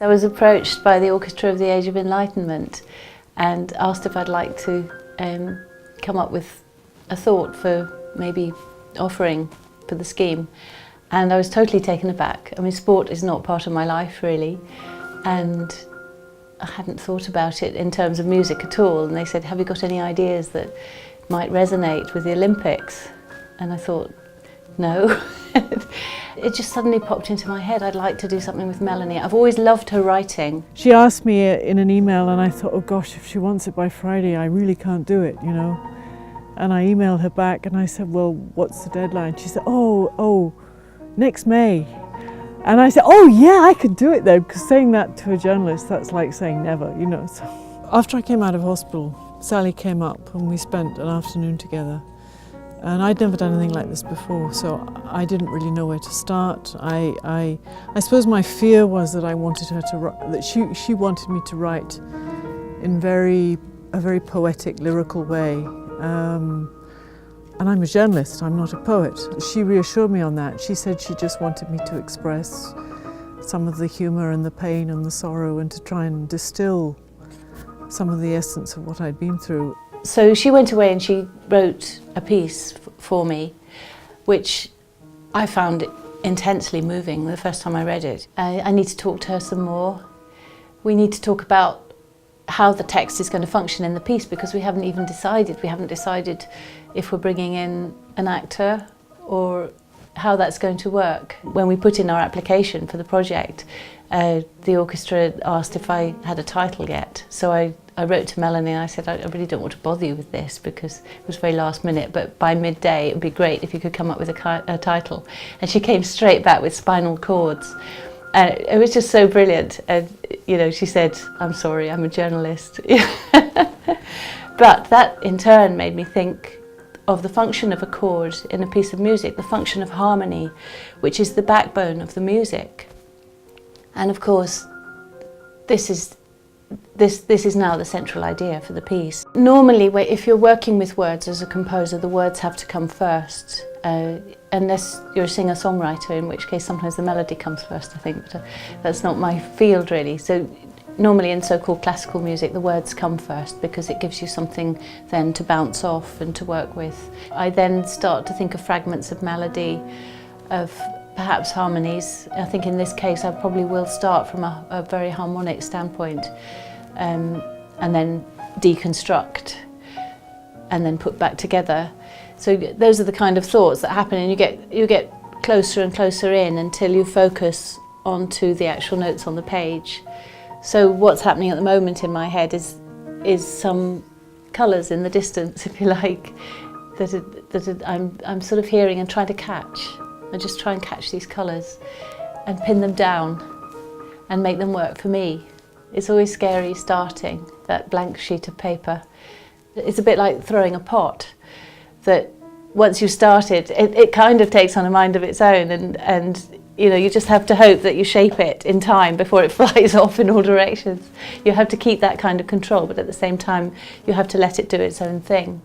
I was approached by the Orchestra of the Age of Enlightenment and asked if I'd like to come up with a thought for maybe offering for the scheme. And I was totally taken aback. I mean, sport is not part of my life really, and I hadn't thought about it in terms of music at all. And they said, have you got any ideas that might resonate with the Olympics? And I thought, no. It just suddenly popped into my head, I'd like to do something with Melanie. I've always loved her writing. She asked me in an email and I thought, oh gosh, if she wants it by Friday, I really can't do it, you know. And I emailed her back and I said, well, what's the deadline? She said, oh, next May. And I said, oh yeah, I could do it then, because saying that to a journalist, that's like saying never, you know. So after I came out of hospital, Sally came up and we spent an afternoon together. And I'd never done anything like this before, so I didn't really know where to start. I suppose my fear was that I wanted her to write, that she wanted me to write in a very poetic, lyrical way. And I'm a journalist, I'm not a poet. She reassured me on that. She said she just wanted me to express some of the humour and the pain and the sorrow and to try and distill some of the essence of what I'd been through. So she went away and she wrote a piece for me, which I found intensely moving the first time I read it. I need to talk to her some more. We need to talk about how the text is going to function in the piece, because we haven't even decided. We haven't decided if we're bringing in an actor or how that's going to work. When we put in our application for the project, the orchestra asked if I had a title yet. So I wrote to Melanie and I said, I really don't want to bother you with this because it was very last minute, but by midday it would be great if you could come up with a title. And she came straight back with Spinal Chords. And it was just so brilliant. And you know, she said, I'm sorry, I'm a journalist. But that in turn made me think of the function of a chord in a piece of music, the function of harmony, which is the backbone of the music. And of course, this is now the central idea for the piece. Normally, if you're working with words as a composer, the words have to come first, unless you're a singer-songwriter, in which case sometimes the melody comes first, I think, but that's not my field really. So normally in so-called classical music, the words come first because it gives you something then to bounce off and to work with. I then start to think of fragments of melody, of perhaps harmonies. I think in this case I probably will start from a very harmonic standpoint and then deconstruct and then put back together. So those are the kind of thoughts that happen, and you get closer and closer in until you focus onto the actual notes on the page. So what's happening at the moment in my head is some colours in the distance, if you like, that I'm sort of hearing and trying to catch. I just try and catch these colours and pin them down and make them work for me. It's always scary starting that blank sheet of paper. It's a bit like throwing a pot, that once you start it kind of takes on a mind of its own, and you know, you just have to hope that you shape it in time before it flies off in all directions. You have to keep that kind of control, but at the same time you have to let it do its own thing.